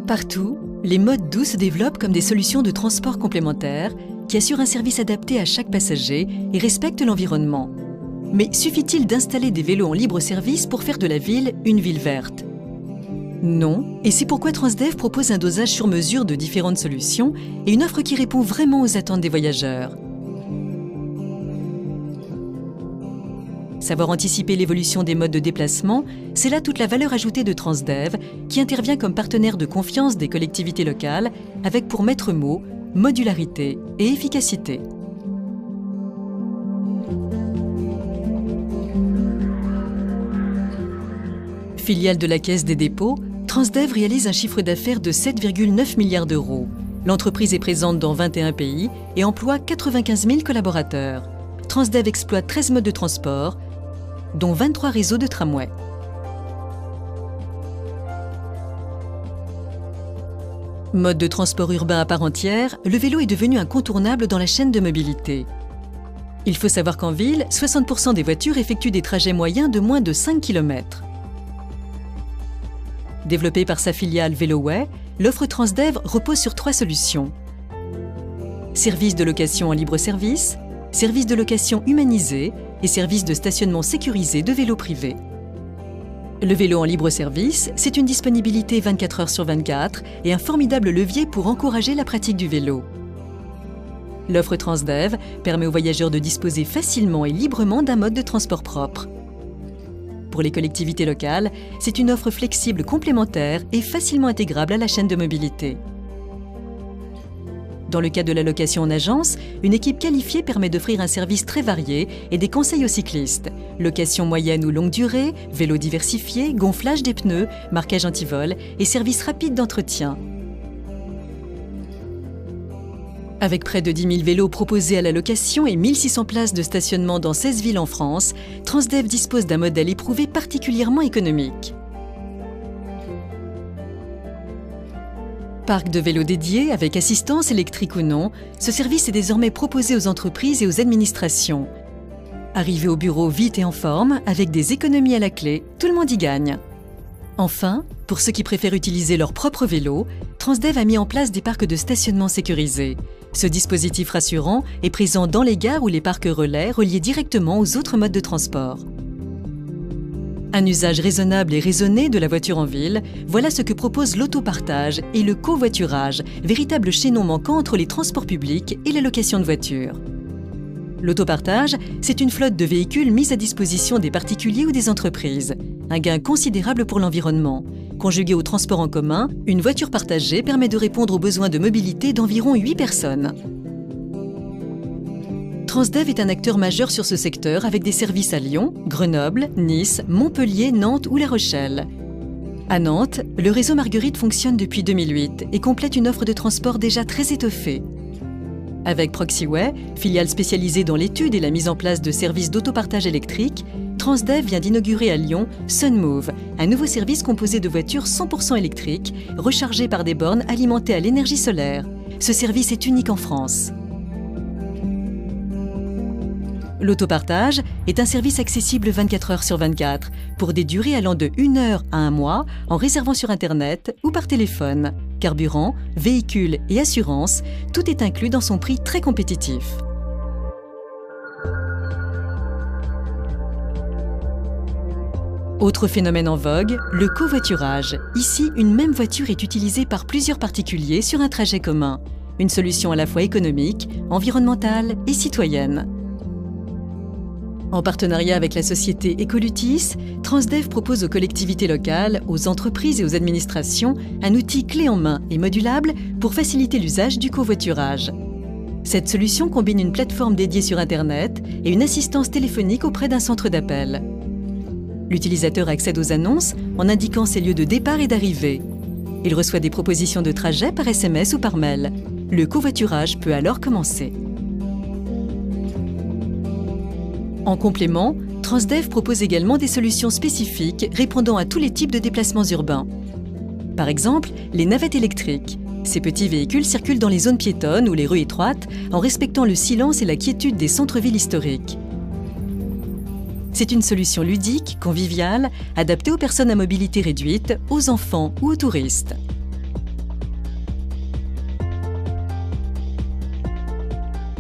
Partout, les modes doux se développent comme des solutions de transport complémentaires qui assurent un service adapté à chaque passager et respectent l'environnement. Mais suffit-il d'installer des vélos en libre service pour faire de la ville une ville verte? Non, et c'est pourquoi Transdev propose un dosage sur mesure de différentes solutions et une offre qui répond vraiment aux attentes des voyageurs. Savoir anticiper l'évolution des modes de déplacement, c'est là toute la valeur ajoutée de Transdev, qui intervient comme partenaire de confiance des collectivités locales, avec pour maître mot modularité et efficacité. Filiale de la Caisse des dépôts, Transdev réalise un chiffre d'affaires de 7,9 milliards d'euros. L'entreprise est présente dans 21 pays et emploie 95 000 collaborateurs. Transdev exploite 13 modes de transport, dont 23 réseaux de tramway. Mode de transport urbain à part entière, le vélo est devenu incontournable dans la chaîne de mobilité. Il faut savoir qu'en ville, 60% des voitures effectuent des trajets moyens de moins de 5 km. Développée par sa filiale Veloway, l'offre Transdev repose sur 3 solutions. Services de location en libre service, services de location humanisés et services de stationnement sécurisé de vélos privés. Le vélo en libre service, c'est une disponibilité 24 heures sur 24 et un formidable levier pour encourager la pratique du vélo. L'offre Transdev permet aux voyageurs de disposer facilement et librement d'un mode de transport propre. Pour les collectivités locales, c'est une offre flexible complémentaire et facilement intégrable à la chaîne de mobilité. Dans le cas de la location en agence, une équipe qualifiée permet d'offrir un service très varié et des conseils aux cyclistes. Location moyenne ou longue durée, vélo diversifié, gonflage des pneus, marquage anti-vol et service rapide d'entretien. Avec près de 10 000 vélos proposés à la location et 1600 places de stationnement dans 16 villes en France, Transdev dispose d'un modèle éprouvé particulièrement économique. Parc de vélos dédiés, avec assistance électrique ou non, ce service est désormais proposé aux entreprises et aux administrations. Arrivé au bureau vite et en forme, avec des économies à la clé, tout le monde y gagne. Enfin, pour ceux qui préfèrent utiliser leur propre vélo, Transdev a mis en place des parcs de stationnement sécurisés. Ce dispositif rassurant est présent dans les gares ou les parcs relais reliés directement aux autres modes de transport. Un usage raisonnable et raisonné de la voiture en ville, voilà ce que propose l'autopartage et le covoiturage, véritable chaînon manquant entre les transports publics et la location de voitures. L'autopartage, c'est une flotte de véhicules mise à disposition des particuliers ou des entreprises. Un gain considérable pour l'environnement. Conjugué au transport en commun, une voiture partagée permet de répondre aux besoins de mobilité d'environ 8 personnes. Transdev est un acteur majeur sur ce secteur avec des services à Lyon, Grenoble, Nice, Montpellier, Nantes ou La Rochelle. À Nantes, le réseau Marguerite fonctionne depuis 2008 et complète une offre de transport déjà très étoffée. Avec Proxyway, filiale spécialisée dans l'étude et la mise en place de services d'autopartage électrique, Transdev vient d'inaugurer à Lyon Sunmove, un nouveau service composé de voitures 100% électriques, rechargées par des bornes alimentées à l'énergie solaire. Ce service est unique en France. L'autopartage est un service accessible 24 heures sur 24, pour des durées allant de 1 heure à 1 mois, en réservant sur Internet ou par téléphone. Carburant, véhicule et assurance, tout est inclus dans son prix très compétitif. Autre phénomène en vogue, le covoiturage. Ici, une même voiture est utilisée par plusieurs particuliers sur un trajet commun. Une solution à la fois économique, environnementale et citoyenne. En partenariat avec la société Ecolutis, Transdev propose aux collectivités locales, aux entreprises et aux administrations un outil clé en main et modulable pour faciliter l'usage du covoiturage. Cette solution combine une plateforme dédiée sur Internet et une assistance téléphonique auprès d'un centre d'appel. L'utilisateur accède aux annonces en indiquant ses lieux de départ et d'arrivée. Il reçoit des propositions de trajet par SMS ou par mail. Le covoiturage peut alors commencer. En complément, Transdev propose également des solutions spécifiques répondant à tous les types de déplacements urbains. Par exemple, les navettes électriques. Ces petits véhicules circulent dans les zones piétonnes ou les rues étroites en respectant le silence et la quiétude des centres-villes historiques. C'est une solution ludique, conviviale, adaptée aux personnes à mobilité réduite, aux enfants ou aux touristes.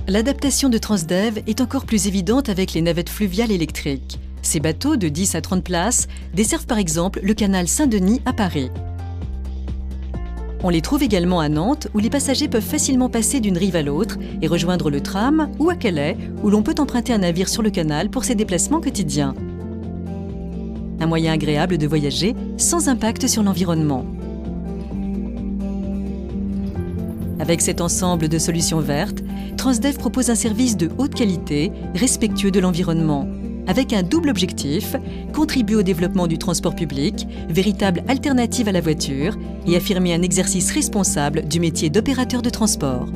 L'adaptation de Transdev est encore plus évidente avec les navettes fluviales électriques. Ces bateaux de 10 à 30 places desservent par exemple le canal Saint-Denis à Paris. On les trouve également à Nantes, où les passagers peuvent facilement passer d'une rive à l'autre et rejoindre le tram, ou à Calais, où l'on peut emprunter un navire sur le canal pour ses déplacements quotidiens. Un moyen agréable de voyager sans impact sur l'environnement. Avec cet ensemble de solutions vertes, Transdev propose un service de haute qualité, respectueux de l'environnement, avec un double objectif, contribuer au développement du transport public, véritable alternative à la voiture, et affirmer un exercice responsable du métier d'opérateur de transport.